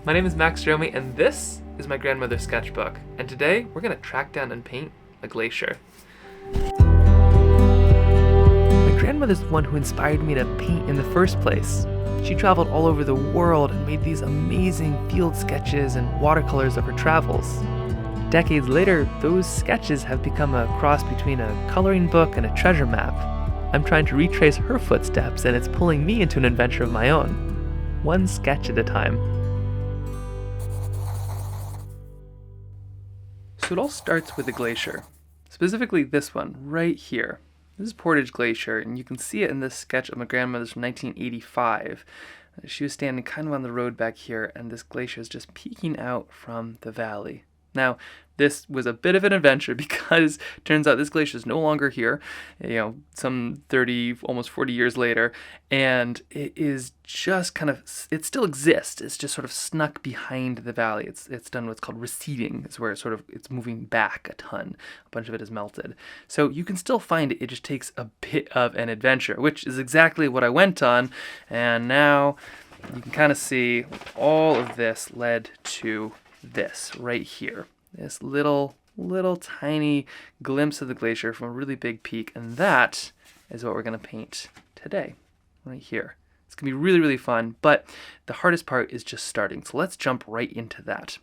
My name is Max Romey, and this is my grandmother's sketchbook. And today, we're going to track down and paint a glacier. My grandmother's the one who inspired me to paint in the first place. She traveled all over the world and made these amazing field sketches and watercolors of her travels. Decades later, those sketches have become a cross between a coloring book and a treasure map. I'm trying to retrace her footsteps, and it's pulling me into an adventure of my own, one sketch at a time. So it all starts with a glacier, specifically this one right here. This is Portage Glacier, and you can see it in this sketch of my grandmother's from 1985. She was standing kind of on the road back here, and this glacier is just peeking out from the valley. Now, this was a bit of an adventure because it turns out this glacier is no longer here, some 30, almost 40 years later, and it is just it still exists. It's just sort of snuck behind the valley. It's done what's called receding. It's where it's moving back a ton. A bunch of it is melted. So you can still find it. It just takes a bit of an adventure, which is exactly what I went on. And now you can kind of see all of this led to this right here. This little tiny glimpse of the glacier from a really big peak, and that is what we're going to paint today, right here. It's going to be really, really fun, but the hardest part is just starting. So let's jump right into that.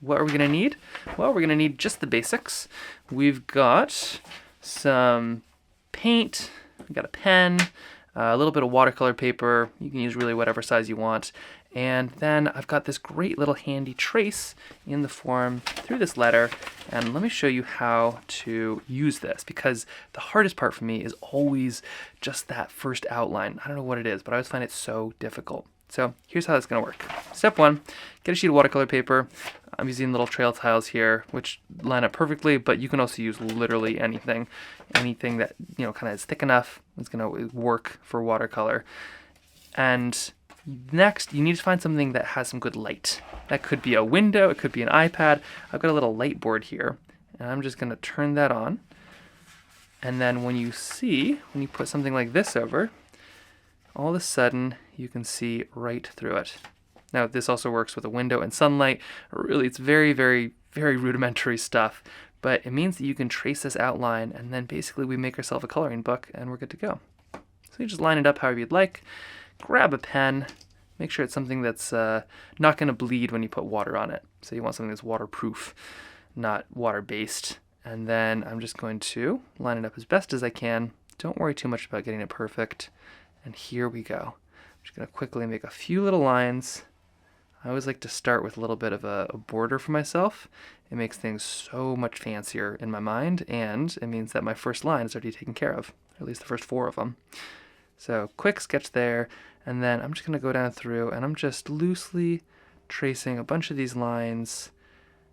What are we going to need? Well, we're going to need just the basics. We've got some paint, we've got a pen, a little bit of watercolor paper. You can use really whatever size you want. And then I've got this great little handy trace in the form through this letter. And let me show you how to use this, because the hardest part for me is always just that first outline. I don't know what it is, but I always find it so difficult. So here's how that's going to work. Step one, get a sheet of watercolor paper. I'm using little trail tiles here, which line up perfectly, but you can also use literally anything. Anything that, kind of is thick enough is going to work for watercolor. And next, you need to find something that has some good light. That could be a window, it could be an iPad. I've got a little light board here, and I'm just going to turn that on. And then when you put something like this over, all of a sudden, you can see right through it. Now, this also works with a window and sunlight. Really, it's very, very, very rudimentary stuff, but it means that you can trace this outline, and then basically we make ourselves a coloring book, and we're good to go. So you just line it up however you'd like. Grab a pen, make sure it's something that's not going to bleed when you put water on it. So you want something that's waterproof, not water-based. And then I'm just going to line it up as best as I can. Don't worry too much about getting it perfect. And here we go. I'm just going to quickly make a few little lines. I always like to start with a little bit of a border for myself. It makes things so much fancier in my mind, and it means that my first line is already taken care of, or at least the first 4 of them. So quick sketch there, and then I'm just going to go down through, and I'm just loosely tracing a bunch of these lines,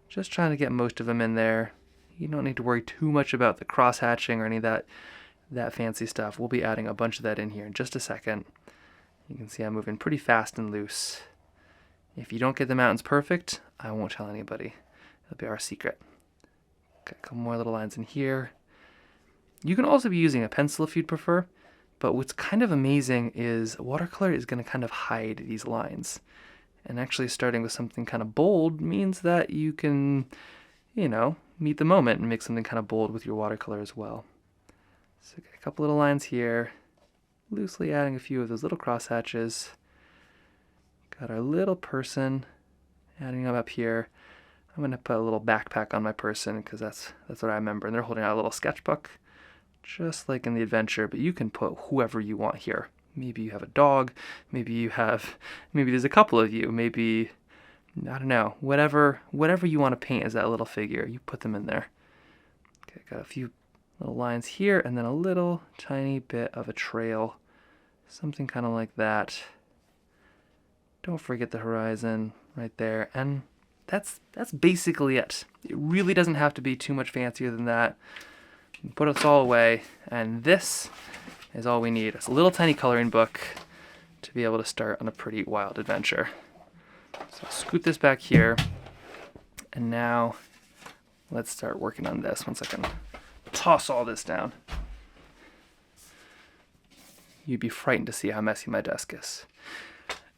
just trying to get most of them in there. You don't need to worry too much about the cross-hatching or any of that fancy stuff. We'll be adding a bunch of that in here in just a second. You can see I'm moving pretty fast and loose. If you don't get the mountains perfect, I won't tell anybody. It'll be our secret. Got a couple more little lines in here. You can also be using a pencil if you'd prefer. But what's kind of amazing is watercolor is going to kind of hide these lines. And actually starting with something kind of bold means that you can, meet the moment and make something kind of bold with your watercolor as well. So get a couple little lines here, loosely adding a few of those little crosshatches. Got our little person, adding them up here. I'm going to put a little backpack on my person because that's what I remember. And they're holding out a little sketchbook, just like in the adventure, but you can put whoever you want here. Maybe you have a dog, maybe there's a couple of you, maybe, I don't know, whatever you want to paint as that little figure, you put them in there. Okay, got a few little lines here, and then a little tiny bit of a trail, something kind of like that. Don't forget the horizon right there, and that's basically it. It really doesn't have to be too much fancier than that. Put us all away, and this is all we need. It's a little tiny coloring book to be able to start on a pretty wild adventure. So I'll scoot this back here, and now let's start working on this. One second. Toss all this down. You'd be frightened to see how messy my desk is.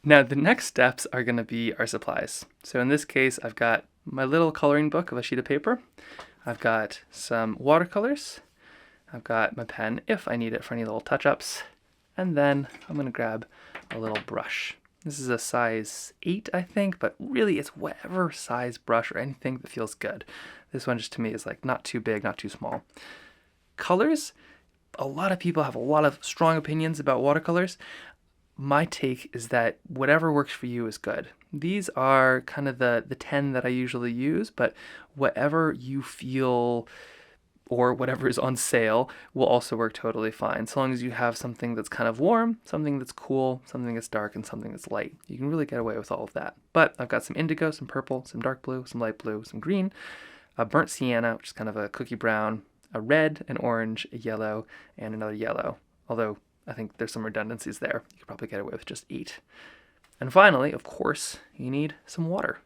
Now, the next steps are going to be our supplies. So in this case, I've got my little coloring book of a sheet of paper. I've got some watercolors. I've got my pen if I need it for any little touch-ups. And then I'm going to grab a little brush. This is a size 8, I think, but really it's whatever size brush or anything that feels good. This one just to me is like not too big, not too small. Colors, a lot of people have a lot of strong opinions about watercolors. My take is that whatever works for you is good. These are kind of the 10 that I usually use, but whatever you feel or whatever is on sale will also work totally fine. So long as you have something that's kind of warm, something that's cool, something that's dark, and something that's light. You can really get away with all of that. But I've got some indigo, some purple, some dark blue, some light blue, some green, a burnt sienna, which is kind of a cookie brown, a red, an orange, a yellow, and another yellow. Although I think there's some redundancies there. You could probably get away with just 8. And finally, of course, you need some water.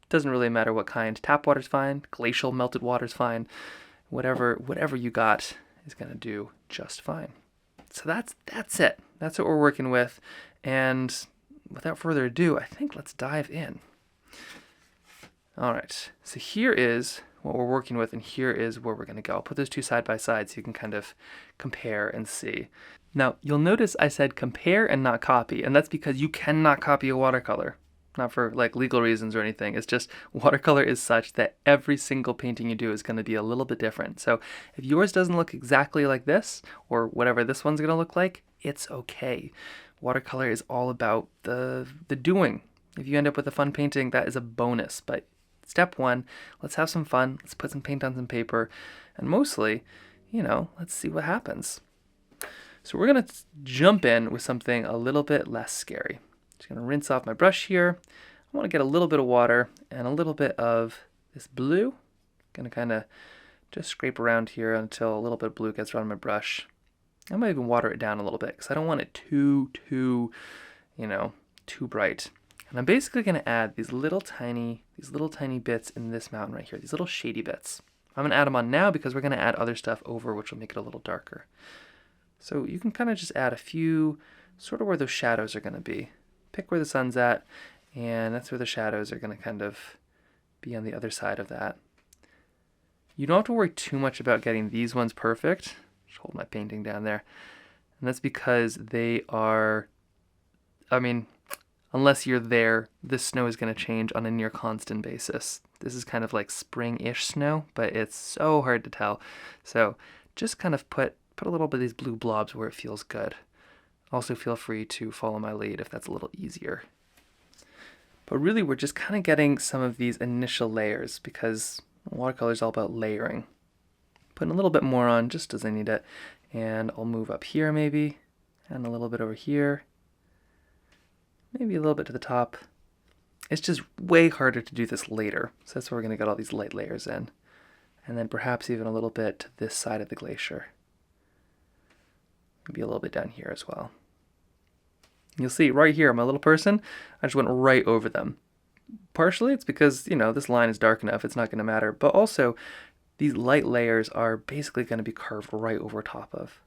Doesn't really matter what kind. Tap water's fine. Glacial melted water's fine. Whatever you got is going to do just fine. So that's it. That's what we're working with. And without further ado, I think let's dive in. All right. So here is what we're working with, and here is where we're going to go. I'll put those two side by side so you can kind of compare and see. Now, you'll notice I said compare and not copy, and that's because you cannot copy a watercolor. Not for like legal reasons or anything. It's just watercolor is such that every single painting you do is going to be a little bit different. So if yours doesn't look exactly like this, or whatever this one's going to look like, it's okay. Watercolor is all about the doing. If you end up with a fun painting, that is a bonus, but step 1, let's have some fun. Let's put some paint on some paper. And mostly, let's see what happens. So we're going to jump in with something a little bit less scary. Just going to rinse off my brush here. I want to get a little bit of water and a little bit of this blue. Going to kind of just scrape around here until a little bit of blue gets around my brush. I might even water it down a little bit because I don't want it too bright. And I'm basically going to add these little tiny bits in this mountain right here, these little shady bits. I'm going to add them on now because we're going to add other stuff over, which will make it a little darker. So you can kind of just add a few, sort of where those shadows are going to be. Pick where the sun's at, and that's where the shadows are going to kind of be on the other side of that. You don't have to worry too much about getting these ones perfect. Just hold my painting down there. And that's because they are, unless you're there, this snow is going to change on a near constant basis. This is kind of like spring-ish snow, but it's so hard to tell. So just kind of put a little bit of these blue blobs where it feels good. Also feel free to follow my lead if that's a little easier. But really we're just kind of getting some of these initial layers because watercolor is all about layering. Putting a little bit more on just as I need it. And I'll move up here maybe, and a little bit over here. Maybe a little bit to the top. It's just way harder to do this later. So that's where we're going to get all these light layers in. And then perhaps even a little bit to this side of the glacier. Maybe a little bit down here as well. You'll see right here, my little person, I just went right over them. Partially it's because, this line is dark enough, it's not going to matter. But also, these light layers are basically going to be carved right over top of.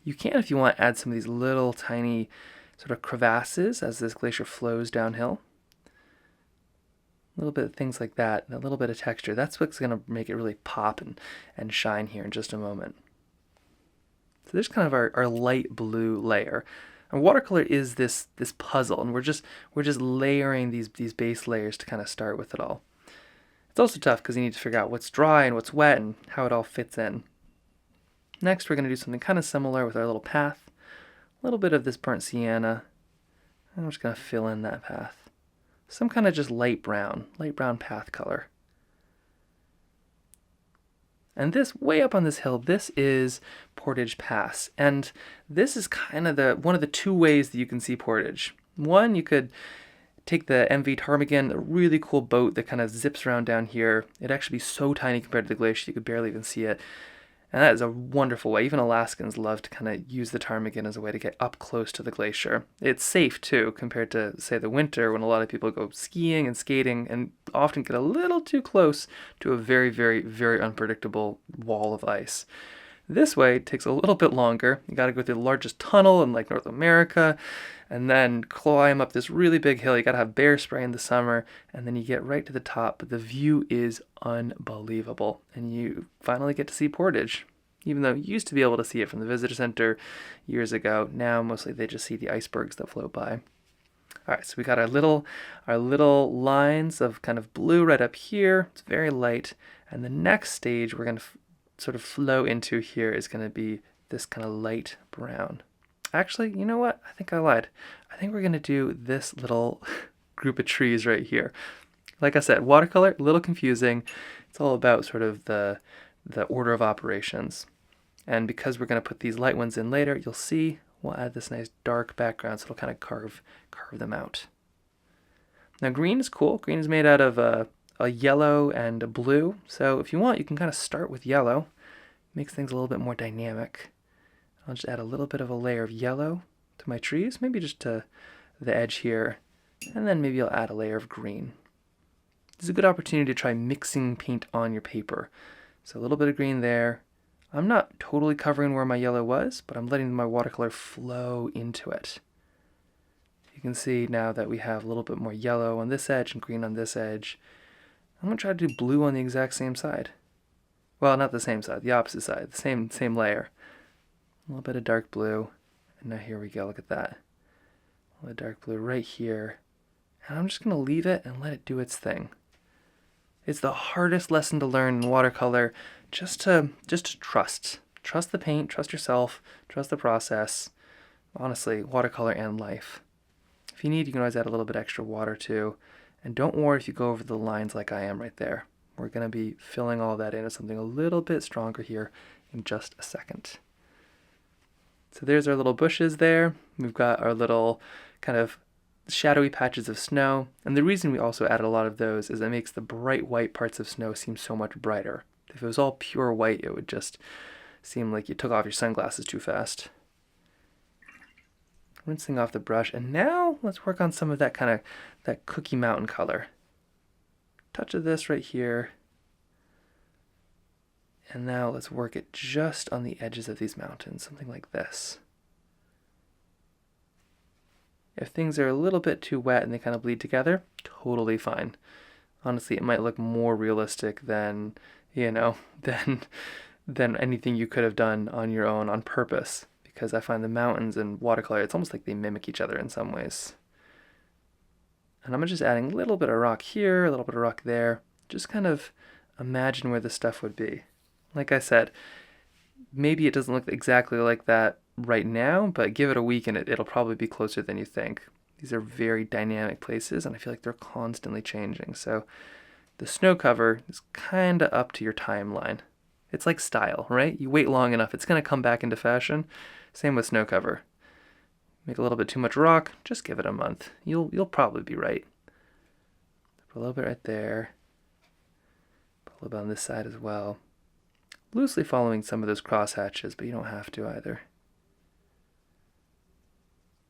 You can, if you want, add some of these little tiny sort of crevasses as this glacier flows downhill. A little bit of things like that, and a little bit of texture. That's what's going to make it really pop and shine here in just a moment. So there's kind of our light blue layer. And watercolor is this puzzle, and we're just layering these base layers to kind of start with it all. It's also tough because you need to figure out what's dry and what's wet and how it all fits in. Next, we're going to do something kind of similar with our little path. A little bit of this burnt sienna, and I'm just going to fill in that path. Some kind of just light brown path color. And this, way up on this hill, this is Portage Pass. And this is kind of one of the two ways that you can see Portage. One, you could take the MV Ptarmigan, a really cool boat that kind of zips around down here. It'd actually be so tiny compared to the glacier, you could barely even see it. And that is a wonderful way. Even Alaskans love to kind of use the ptarmigan as a way to get up close to the glacier. It's safe too, compared to, say, the winter when a lot of people go skiing and skating and often get a little too close to a very, very, very unpredictable wall of ice. This way, it takes a little bit longer. You got to go through the largest tunnel in like North America. and then climb up this really big hill. You gotta have bear spray in the summer, and then you get right to the top, but the view is unbelievable, and you finally get to see Portage. Even though you used to be able to see it from the visitor center years ago, now mostly they just see the icebergs that float by. All right, so we got our little lines of kind of blue right up here. It's very light, and the next stage we're going to sort of flow into here is going to be this kind of light brown. Actually, you know what? I think I lied. I think we're going to do this little group of trees right here. Like I said, watercolor, a little confusing. It's all about sort of the order of operations. And because we're going to put these light ones in later, you'll see we'll add this nice dark background so it'll kind of carve them out. Now green is cool. Green is made out of a yellow and a blue. So if you want, you can kind of start with yellow. Makes things a little bit more dynamic. I'll just add a little bit of a layer of yellow to my trees, maybe just to the edge here. And then maybe I'll add a layer of green. This is a good opportunity to try mixing paint on your paper. So a little bit of green there. I'm not totally covering where my yellow was, but I'm letting my watercolor flow into it. You can see now that we have a little bit more yellow on this edge and green on this edge. I'm going to try to do blue on the exact same side. Well, not the same side, the opposite side, the same layer. A little bit of dark blue, and now here we go, look at that. A little dark blue right here. And I'm just going to leave it and let it do its thing. It's the hardest lesson to learn in watercolor, just to trust. Trust the paint, trust yourself, trust the process. Honestly, watercolor and life. If you need, you can always add a little bit extra water too. And don't worry if you go over the lines like I am right there. We're going to be filling all that into something a little bit stronger here in just a second. So there's our little bushes there. We've got our little kind of shadowy patches of snow. And the reason we also added a lot of those is it makes the bright white parts of snow seem so much brighter. If it was all pure white, it would just seem like you took off your sunglasses too fast. Rinsing off the brush, and now let's work on some of that kind of that Cookie Mountain color. Touch of this right here. And now let's work it just on the edges of these mountains, something like this. If things are a little bit too wet and they kind of bleed together, totally fine. Honestly, it might look more realistic than, than anything you could have done on your own on purpose. Because I find the mountains and watercolor, it's almost like they mimic each other in some ways. And I'm just adding a little bit of rock here, a little bit of rock there. Just kind of imagine where the stuff would be. Like I said, maybe it doesn't look exactly like that right now, but give it a week and it'll probably be closer than you think. These are very dynamic places, and I feel like they're constantly changing. So the snow cover is kind of up to your timeline. It's like style, right? You wait long enough, it's going to come back into fashion. Same with snow cover. Make a little bit too much rock, just give it a month. You'll probably be right. Put a little bit right there. Put a little bit on this side as well. Loosely following some of those cross hatches, but you don't have to either.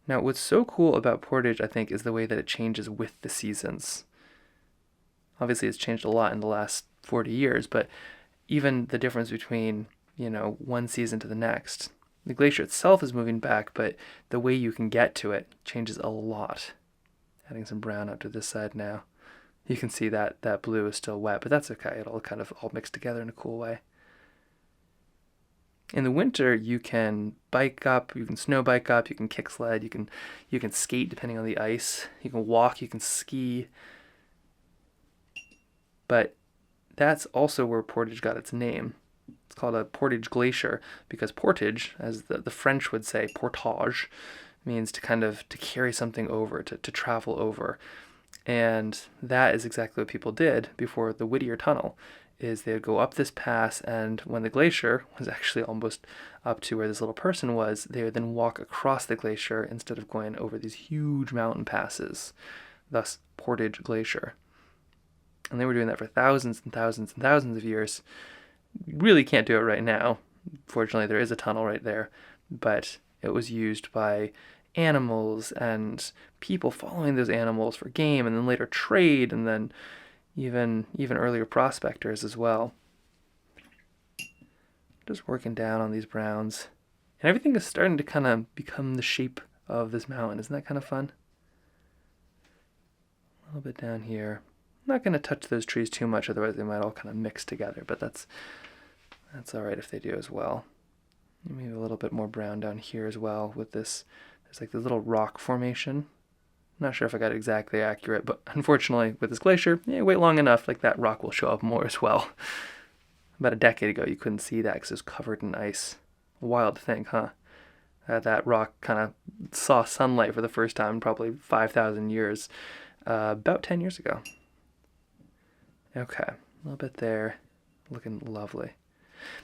Now, what's so cool about Portage, I think, is the way that it changes with the seasons. Obviously, it's changed a lot in the last 40 years, but even the difference between, one season to the next. The glacier itself is moving back, but the way you can get to it changes a lot. Adding some brown up to this side now. You can see that blue is still wet, but that's okay. It'll kind of all mix together in a cool way. In the winter, you can bike up, you can snow bike up, you can kick sled, you can skate depending on the ice, you can walk, you can ski. But that's also where Portage got its name. It's called a Portage Glacier because portage, as the French would say, portage, means to carry something over, to travel over. And that is exactly what people did before the Whittier Tunnel, is they would go up this pass, and when the glacier was actually almost up to where this little person was, they would then walk across the glacier instead of going over these huge mountain passes, thus Portage Glacier. And they were doing that for thousands and thousands and thousands of years. You really can't do it right now. Fortunately, there is a tunnel right there, but it was used by animals and people following those animals for game, and then later trade, and then even earlier prospectors as well. Just working down on these browns. And everything is starting to kind of become the shape of this mountain. Isn't that kind of fun? A little bit down here. I'm not going to touch those trees too much, otherwise they might all kind of mix together, but that's all right if they do as well. Maybe a little bit more brown down here as well with this. There's like this little rock formation. Not sure if I got it exactly accurate, but unfortunately with this glacier, wait long enough, like that rock will show up more as well. About a decade ago, you couldn't see that because it was covered in ice. Wild thing, huh? That rock kind of saw sunlight for the first time in probably 5,000 years, about 10 years ago. Okay, a little bit there, looking lovely.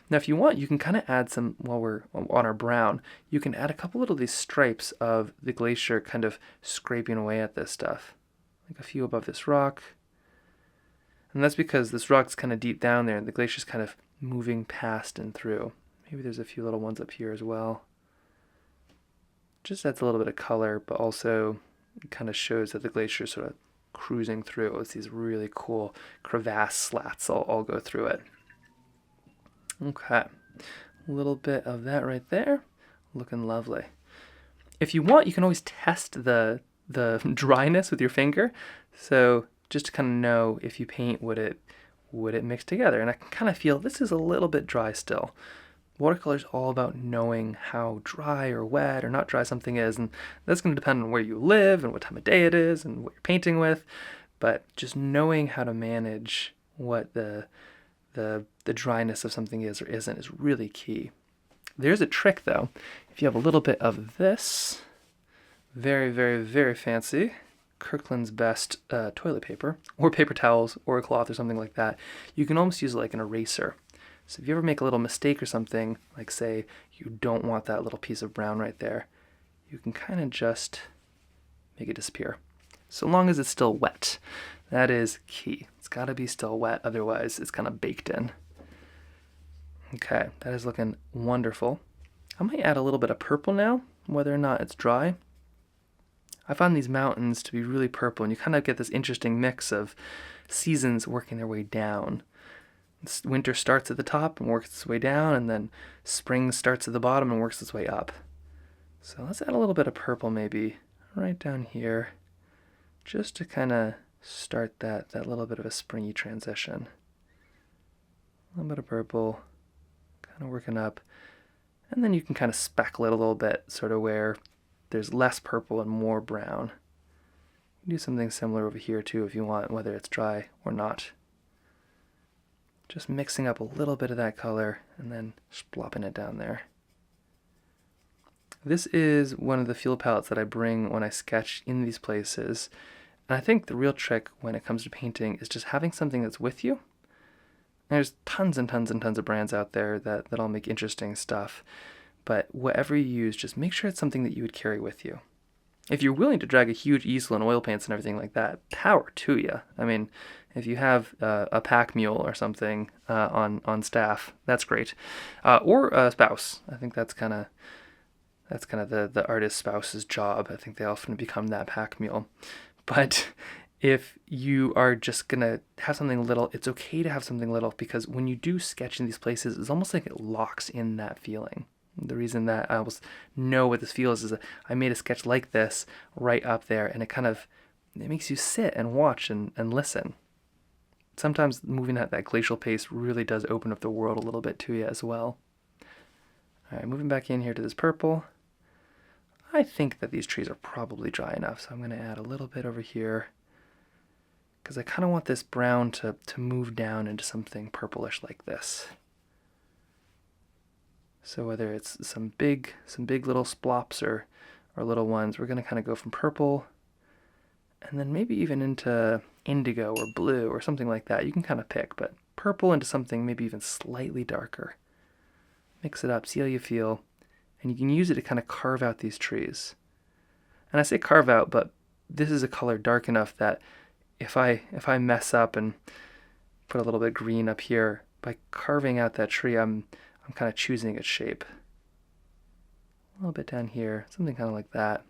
Now if you want, you can kind of add some, while we're on our brown, you can add a couple little of these stripes of the glacier kind of scraping away at this stuff. Like a few above this rock. And that's because this rock's kind of deep down there and the glacier's kind of moving past and through. Maybe there's a few little ones up here as well. Just adds a little bit of color, but also kind of shows that the glacier is sort of cruising through. It's these really cool crevasse slats all go through it. Okay, a little bit of that right there, looking lovely. If you want, you can always test the dryness with your finger. So just to kind of know if you paint, would it mix together? And I can kind of feel this is a little bit dry still. Watercolor is all about knowing how dry or wet or not dry something is, and that's going to depend on where you live and what time of day it is and what you're painting with. But just knowing how to manage what the dryness of something is or isn't is really key. There's a trick though. If you have a little bit of this very, very, very fancy Kirkland's Best toilet paper or paper towels or a cloth or something like that, you can almost use it like an eraser. So if you ever make a little mistake or something, like say you don't want that little piece of brown right there, you can kind of just make it disappear. So long as it's still wet. That is key. It's got to be still wet, otherwise it's kind of baked in. Okay, that is looking wonderful. I might add a little bit of purple now, whether or not it's dry. I find these mountains to be really purple, and you kind of get this interesting mix of seasons working their way down. Winter starts at the top and works its way down, and then spring starts at the bottom and works its way up. So let's add a little bit of purple maybe right down here, just to kind of start that little bit of a springy transition. A little bit of purple, kind of working up, and then you can kind of speckle it a little bit, sort of where there's less purple and more brown. You can do something similar over here too if you want, whether it's dry or not. Just mixing up a little bit of that color and then splopping it down there. This is one of the field palettes that I bring when I sketch in these places. And I think the real trick when it comes to painting is just having something that's with you. There's tons and tons and tons of brands out there that all make interesting stuff. But whatever you use, just make sure it's something that you would carry with you. If you're willing to drag a huge easel and oil paints and everything like that, power to you. I mean, if you have a pack mule or something on staff, that's great. Or a spouse. I think that's kind of the artist spouse's job. I think they often become that pack mule. But if you are just gonna have something little, it's okay to have something little, because when you do sketch in these places, it's almost like it locks in that feeling. The reason that I almost know what this feels is that I made a sketch like this right up there, and it makes you sit and watch and listen. Sometimes moving at that glacial pace really does open up the world a little bit to you as well. All right, moving back in here to this purple. I think that these trees are probably dry enough, so I'm going to add a little bit over here, because I kind of want this brown to move down into something purplish like this. So whether it's some big little splops or little ones, we're going to kind of go from purple and then maybe even into indigo or blue or something like that. You can kind of pick, but purple into something maybe even slightly darker. Mix it up, see how you feel, and you can use it to kind of carve out these trees. And I say carve out, but this is a color dark enough that if I mess up and put a little bit of green up here, by carving out that tree, I'm kind of choosing its shape. A little bit down here, something kind of like that.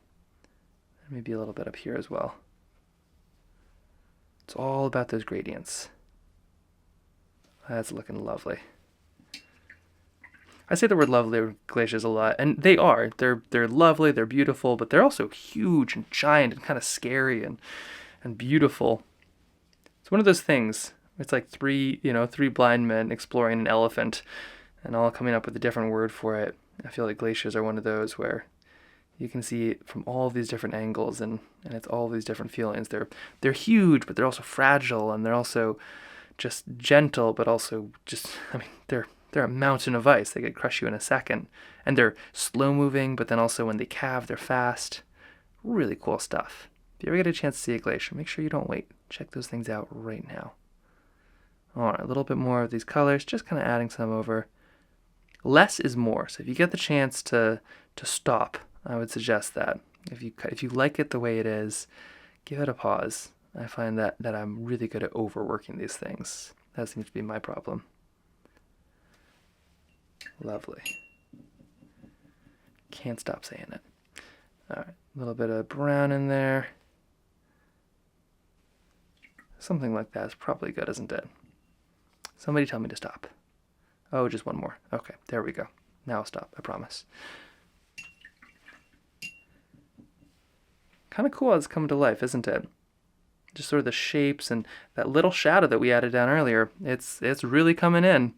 And maybe a little bit up here as well. It's all about those gradients. That's looking lovely. I say the word lovely glaciers a lot, and they are. They're lovely, they're beautiful, but they're also huge and giant and kind of scary and beautiful. It's one of those things. It's like three blind men exploring an elephant and all coming up with a different word for it. I feel like glaciers are one of those where you can see it from all these different angles, and it's all these different feelings. They're huge, but they're also fragile, and they're also just gentle, but also just, I mean, they're a mountain of ice. They could crush you in a second. And they're slow moving, but then also when they calve, they're fast. Really cool stuff. If you ever get a chance to see a glacier, make sure you don't wait. Check those things out right now. All right, a little bit more of these colors, just kind of adding some over. Less is more. So if you get the chance to stop, I would suggest that. If you like it the way it is, give it a pause. I find that I'm really good at overworking these things. That seems to be my problem. Lovely. Can't stop saying it. All right, a little bit of brown in there. Something like that is probably good, isn't it? Somebody tell me to stop. Oh, just one more. Okay, there we go. Now I'll stop, I promise. Kind of cool how it's come to life, isn't it? Just sort of the shapes and that little shadow that we added down earlier. It's really coming in.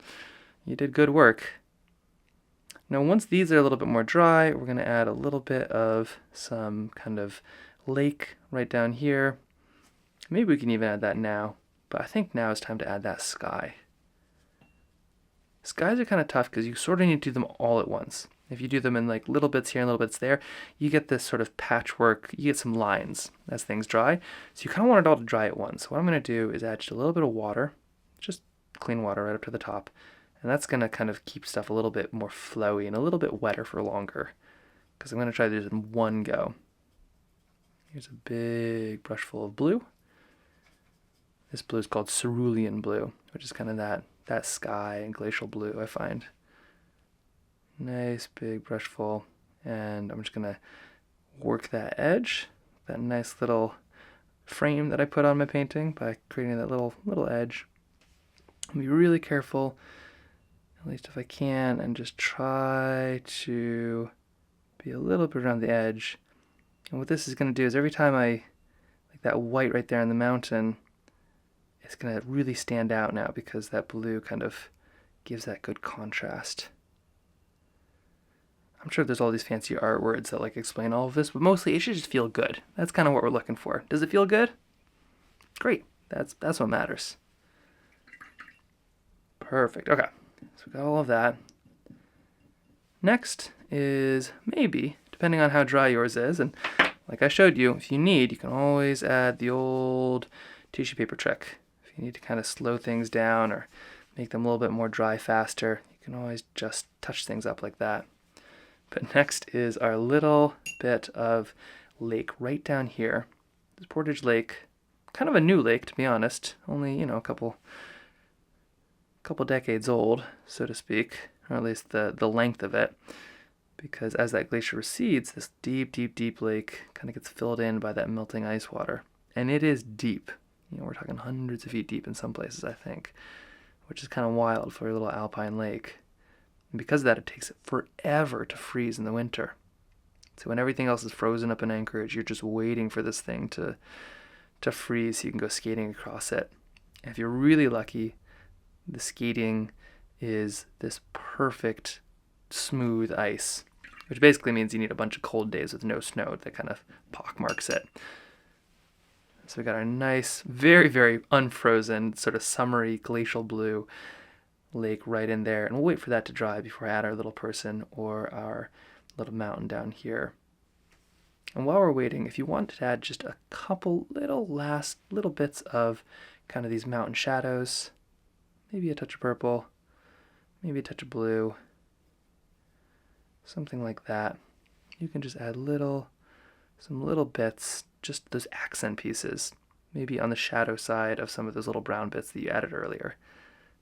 You did good work. Now once these are a little bit more dry, we're going to add a little bit of some kind of lake right down here. Maybe we can even add that now, but I think now is time to add that sky. Skies are kind of tough because you sort of need to do them all at once. If you do them in like little bits here and little bits there, you get this sort of patchwork, you get some lines as things dry. So you kind of want it all to dry at once. So what I'm going to do is add just a little bit of water, just clean water right up to the top. And that's going to kind of keep stuff a little bit more flowy and a little bit wetter for longer. Because I'm going to try this in one go. Here's a big brush full of blue. This blue is called cerulean blue, which is kind of that sky and glacial blue, I find. Nice big brush full, and I'm just gonna work that edge, that nice little frame that I put on my painting by creating that little edge. I'll be really careful, at least if I can, and just try to be a little bit around the edge. And what this is gonna do is every time like that white right there on the mountain, it's gonna really stand out now because that blue kind of gives that good contrast. I'm sure there's all these fancy art words that like explain all of this, but mostly it should just feel good. That's kind of what we're looking for. Does it feel good? Great. That's what matters. Perfect. Okay. So we got all of that. Next is maybe, depending on how dry yours is, and like I showed you, if you need, you can always add the old tissue paper trick. If you need to kind of slow things down or make them a little bit more dry faster, you can always just touch things up like that. But next is our little bit of lake right down here. This Portage Lake, kind of a new lake to be honest, only, a couple decades old, so to speak, or at least the length of it. Because as that glacier recedes, this deep, deep, deep lake kind of gets filled in by that melting ice water. And it is deep. We're talking hundreds of feet deep in some places, I think, which is kind of wild for a little alpine lake. And because of that, it takes forever to freeze in the winter. So when everything else is frozen up in Anchorage, you're just waiting for this thing to freeze so you can go skating across it. And if you're really lucky, the skating is this perfect, smooth ice, which basically means you need a bunch of cold days with no snow that kind of pockmarks it. So we got our nice, very, very unfrozen, sort of summery glacial blue lake right in there. And we'll wait for that to dry before I add our little person or our little mountain down here. And while we're waiting, if you want to add just a couple last little bits of kind of these mountain shadows, maybe a touch of purple, maybe a touch of blue, something like that. You can just add some little bits, just those accent pieces, maybe on the shadow side of some of those little brown bits that you added earlier,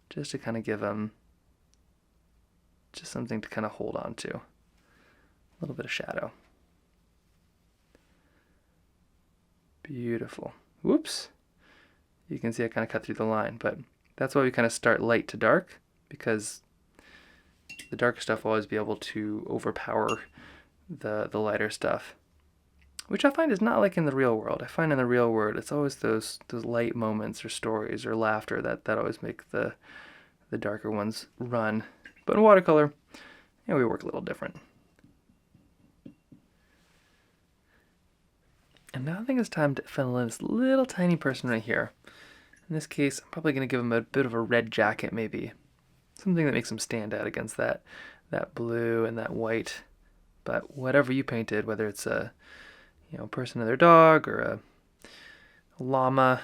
just to kind of give them just something to kind of hold on to. A little bit of shadow. Beautiful. Whoops. You can see I kind of cut through the line, but that's why we kind of start light to dark, because the darker stuff will always be able to overpower the lighter stuff, which I find is not like in the real world. I find in the real world it's always those light moments or stories or laughter that always make the darker ones run. But in watercolor, we work a little different. And now I think it's time to fill in this little tiny person right here. In this case, I'm probably going to give him a bit of a red jacket maybe. Something that makes him stand out against that blue and that white. But whatever you painted, whether it's a person or their dog or a llama,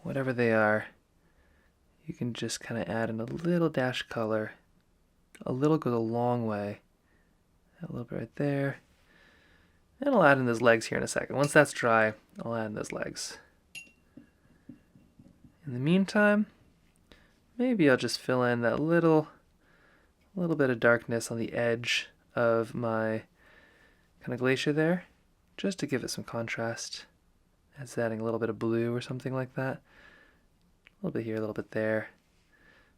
whatever they are, you can just kind of add in a little dash color. A little goes a long way. A little bit right there. And I'll add in those legs here in a second. Once that's dry, I'll add in those legs. In the meantime, maybe I'll just fill in that little bit of darkness on the edge of my kind of glacier there, just to give it some contrast. That's adding a little bit of blue or something like that. A little bit here, a little bit there.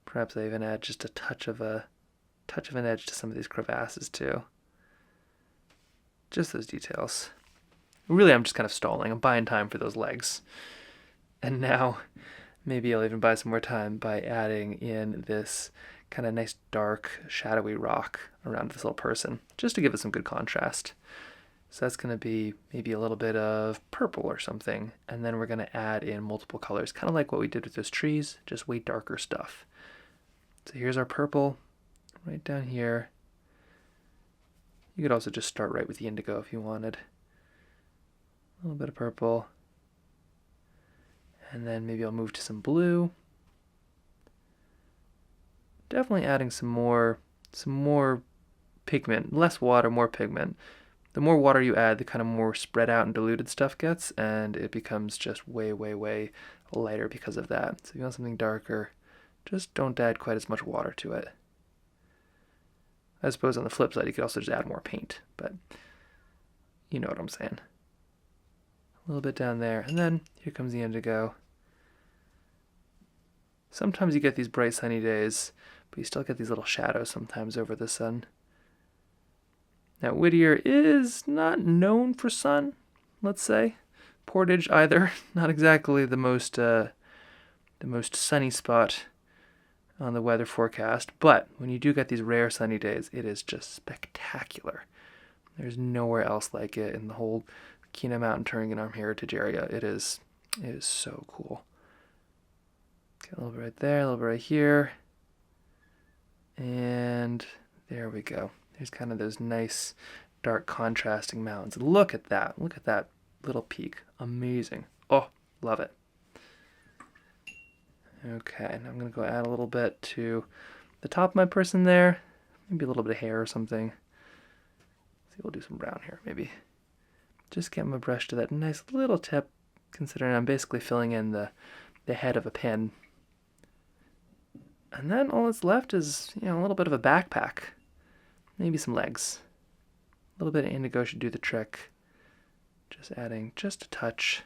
Perhaps I even add just a touch of an edge to some of these crevasses too. Just those details. Really, I'm just kind of stalling. I'm buying time for those legs. And now, maybe I'll even buy some more time by adding in this kind of nice dark shadowy rock around this little person, just to give it some good contrast. So that's going to be maybe a little bit of purple or something, and then we're going to add in multiple colors, kind of like what we did with those trees, just way darker stuff. So here's our purple right down here. You could also just start right with the indigo if you wanted. A little bit of purple. And then maybe I'll move to some blue. Definitely adding some more pigment. Less water, more pigment. The more water you add, the kind of more spread out and diluted stuff gets, and it becomes just way, way, way lighter because of that. So if you want something darker, just don't add quite as much water to it. I suppose on the flip side, you could also just add more paint, but you know what I'm saying. A little bit down there, and then here comes the indigo. Sometimes you get these bright sunny days, but you still get these little shadows sometimes over the sun. Now Whittier is not known for sun, let's say. Portage either, not exactly the most sunny spot on the weather forecast, but when you do get these rare sunny days, it is just spectacular. There's nowhere else like it in the whole Kena Mountain Touring and Arm Heritage area. It is so cool. Get a little bit right there, a little bit right here, and there we go. There's kind of those nice dark contrasting mountains. Look at that little peak. Amazing. Oh, love it. Okay, now I'm going to go add a little bit to the top of my person there. Maybe a little bit of hair or something. See, we'll do some brown here, maybe. Just get my brush to that nice little tip, considering I'm basically filling in the head of a pin. And then all that's left is, a little bit of a backpack. Maybe some legs. A little bit of indigo should do the trick. Just adding just a touch.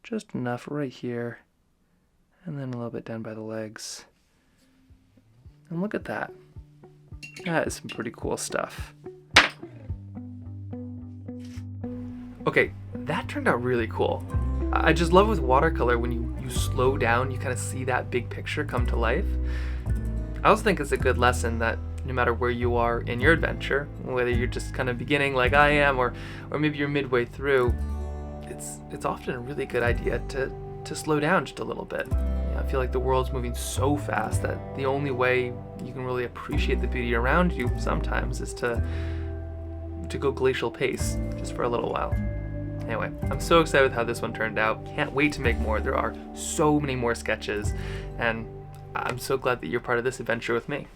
Just enough right here. And then a little bit down by the legs. And look at that. That is some pretty cool stuff. Okay, that turned out really cool. I just love with watercolor when you slow down, you kind of see that big picture come to life. I also think it's a good lesson that no matter where you are in your adventure, whether you're just kind of beginning like I am, or maybe you're midway through, it's often a really good idea to slow down just a little bit. I feel like the world's moving so fast that the only way you can really appreciate the beauty around you sometimes is to go glacial pace just for a little while. Anyway, I'm so excited with how this one turned out. Can't wait to make more. There are so many more sketches, and I'm so glad that you're part of this adventure with me.